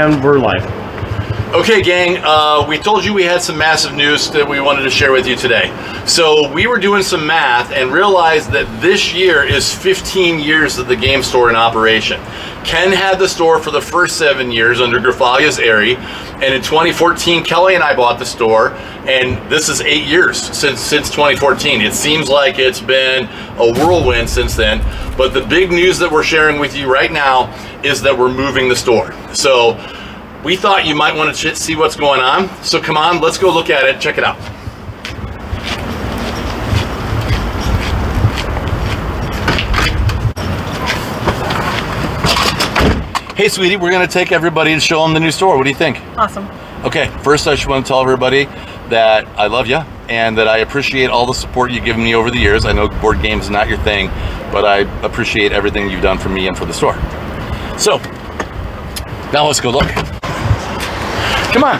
And we're live. Okay, gang, we told you we had some massive news that we wanted to share with you today. So we were doing some math and realized that this year is 15 years of the game store in operation. Ken had the store for the first 7 years under Grafalia's Airy, and in 2014, Kelly and I bought the store, and this is 8 years since 2014. It seems like it's been a whirlwind since then, but the big news that we're sharing with you right now is that we're moving the store. So we thought you might want to see what's going on. So come on, let's go look at it, check it out. Hey sweetie, we're gonna take everybody to show them the new store. What do you think? Awesome. Okay, first I just want to tell everybody that I love you and that I appreciate all the support you've given me over the years. I know board games is not your thing, but I appreciate everything you've done for me and for the store. So, now let's go look. Come on.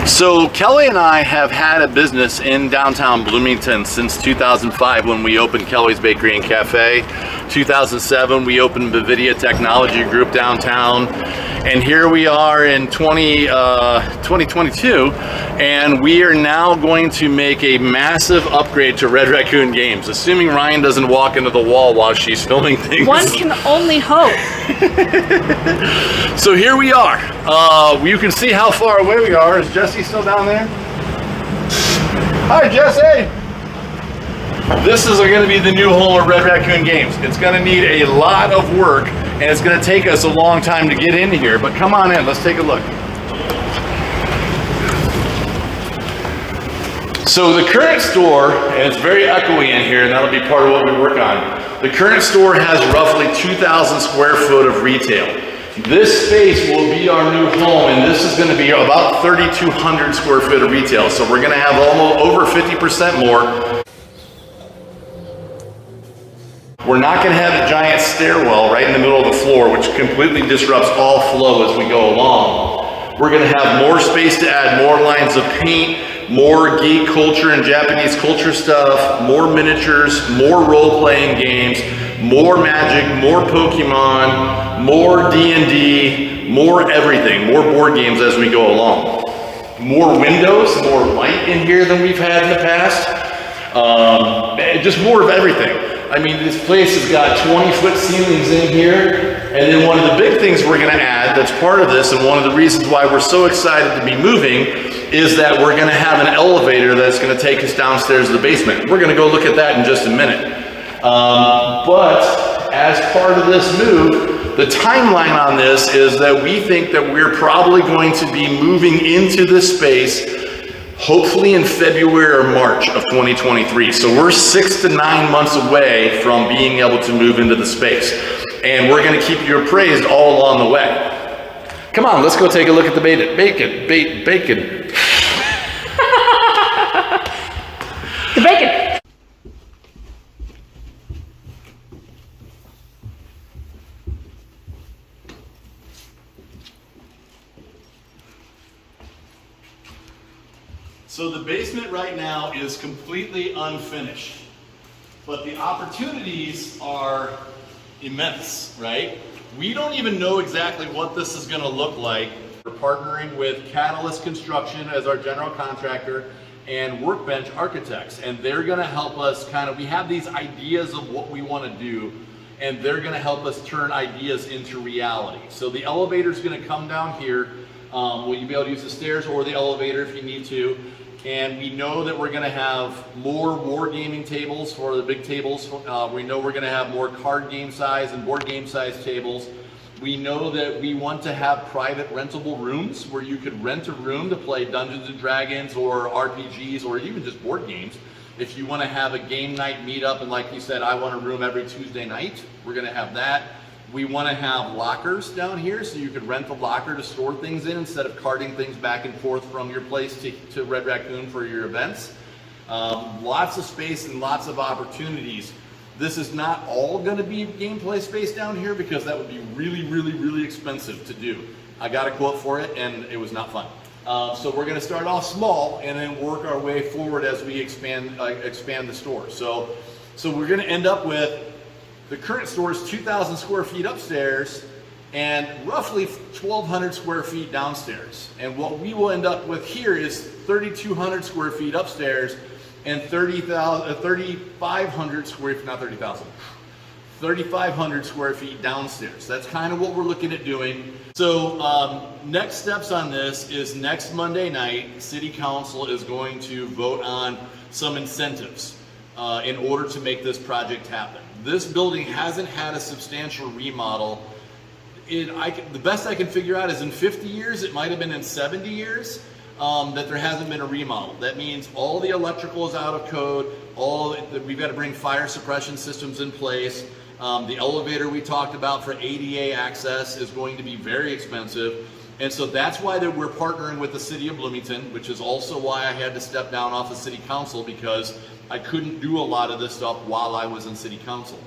So Kelly and I have had a business in downtown Bloomington since 2005 when we opened Kelly's Bakery and Cafe. 2007 we opened Bavidia Technology Group downtown, and here we are in 2022, and we are now going to make a massive upgrade to Red Raccoon Games, assuming Ryan doesn't walk into the wall while she's filming things. One can only hope. So here we are. You can see how far away we are. Is Jesse still down there? Hi, Jesse. This is going to be the new home of Red Raccoon Games. It's going to need a lot of work, and it's going to take us a long time to get in here, but come on in, let's take a look. So the current store, and it's very echoey in here, and that'll be part of what we work on. The current store has roughly 2,000 square foot of retail. This space will be our new home, and this is going to be about 3,200 square foot of retail. So we're going to have almost over 50% more. We're not going to have a giant stairwell right in the middle of the floor, which completely disrupts all flow as we go along. We're going to have more space to add more lines of paint, more geek culture and Japanese culture stuff, more miniatures, more role-playing games, more Magic, more Pokemon, more D&D, more everything, more board games as we go along. More windows, more light in here than we've had in the past. Just more of everything. I mean, this place has got 20-foot ceilings in here. And then one of the big things we're gonna add that's part of this, and one of the reasons why we're so excited to be moving, is that we're gonna have an elevator that's gonna take us downstairs to the basement. We're gonna go look at that in just a minute. But as part of this move, the timeline on this is that we think that we're probably going to be moving into this space hopefully in February or March of 2023. So we're 6 to 9 months away from being able to move into the space. And we're gonna keep you appraised all along the way. Come on, let's go take a look at the bacon. The bacon. So the basement right now is completely unfinished, but the opportunities are immense, right? We don't even know exactly what this is gonna look like. We're partnering with Catalyst Construction as our general contractor and Workbench Architects, and they're gonna help us we have these ideas of what we wanna do, and they're gonna help us turn ideas into reality. So the elevator's gonna come down here. Will you be able to use the stairs or the elevator if you need to? And we know that we're gonna have more wargaming tables for the big tables. We know we're gonna have more card game size and board game size tables. We know that we want to have private rentable rooms where you could rent a room to play Dungeons and Dragons or RPGs or even just board games. If you wanna have a game night meetup, and like you said, I want a room every Tuesday night, we're gonna have that. We want to have lockers down here so you could rent a locker to store things in instead of carting things back and forth from your place to Red Raccoon for your events. Lots of space and lots of opportunities. This is not all going to be gameplay space down here because that would be really, really, really expensive to do. I got a quote for it and it was not fun. So we're going to start off small and then work our way forward as we expand the store. So we're going to end up with The current store is 2,000 square feet upstairs and roughly 1,200 square feet downstairs. And what we will end up with here is 3,200 square feet upstairs and 3,500 square feet, not 30,000, 3,500 square feet downstairs. That's kind of what we're looking at doing. So next steps on this is next Monday night, City Council is going to vote on some incentives in order to make this project happen. This building hasn't had a substantial remodel. The best I can figure out is in 50 years, it might have been in 70 years, that there hasn't been a remodel. That means all the electrical is out of code, we've got to bring fire suppression systems in place. The elevator we talked about for ADA access is going to be very expensive. And so that's why we're partnering with the City of Bloomington, which is also why I had to step down off of City Council, because I couldn't do a lot of this stuff while I was in City Council.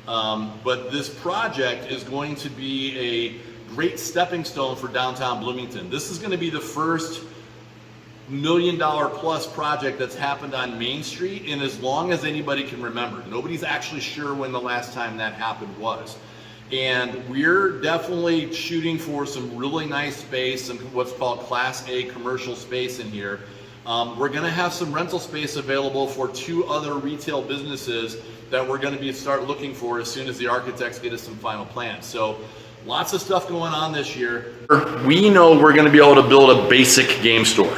But this project is going to be a great stepping stone for downtown Bloomington. This is going to be the first $1 million plus project that's happened on Main Street in as long as anybody can remember. Nobody's actually sure when the last time that happened was. And we're definitely shooting for some really nice space, some what's called Class A commercial space in here. We're going to have some rental space available for 2 other retail businesses that we're going to start looking for as soon as the architects get us some final plans. So lots of stuff going on this year. We know we're going to be able to build a basic game store.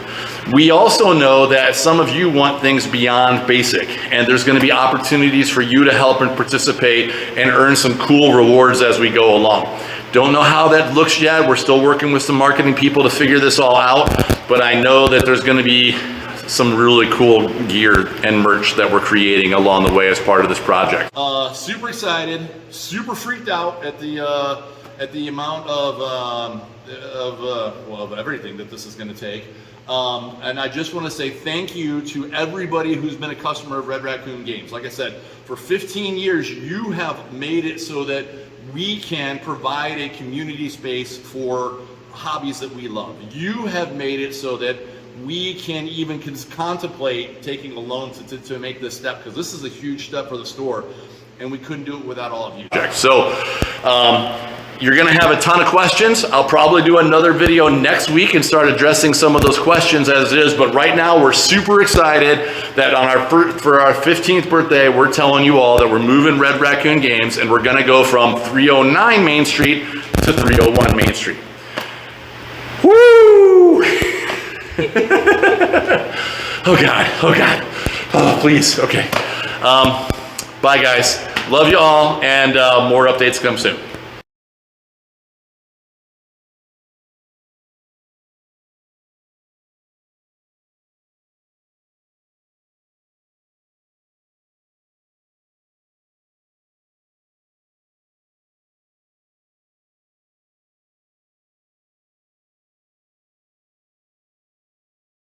We also know that some of you want things beyond basic, and there's going to be opportunities for you to help and participate and earn some cool rewards as we go along. Don't know how that looks yet. We're still working with some marketing people to figure this all out, but I know that there's going to be some really cool gear and merch that we're creating along the way as part of this project. Super excited, super freaked out at the amount of everything that this is going to take. And I just want to say thank you to everybody who's been a customer of Red Raccoon Games. Like I said, for 15 years, you have made it so that we can provide a community space for hobbies that we love. You have made it so that we can even contemplate taking a loan to make this step, because this is a huge step for the store, and we couldn't do it without all of you. So you're going to have a ton of questions. I'll probably do another video next week and start addressing some of those questions as it is, but right now we're super excited that for our 15th birthday, we're telling you all that we're moving Red Raccoon Games, and we're going to go from 309 Main Street to 301 Main Street. Woo! Oh God, oh God, oh please, okay. Bye guys, love you all, and more updates come soon.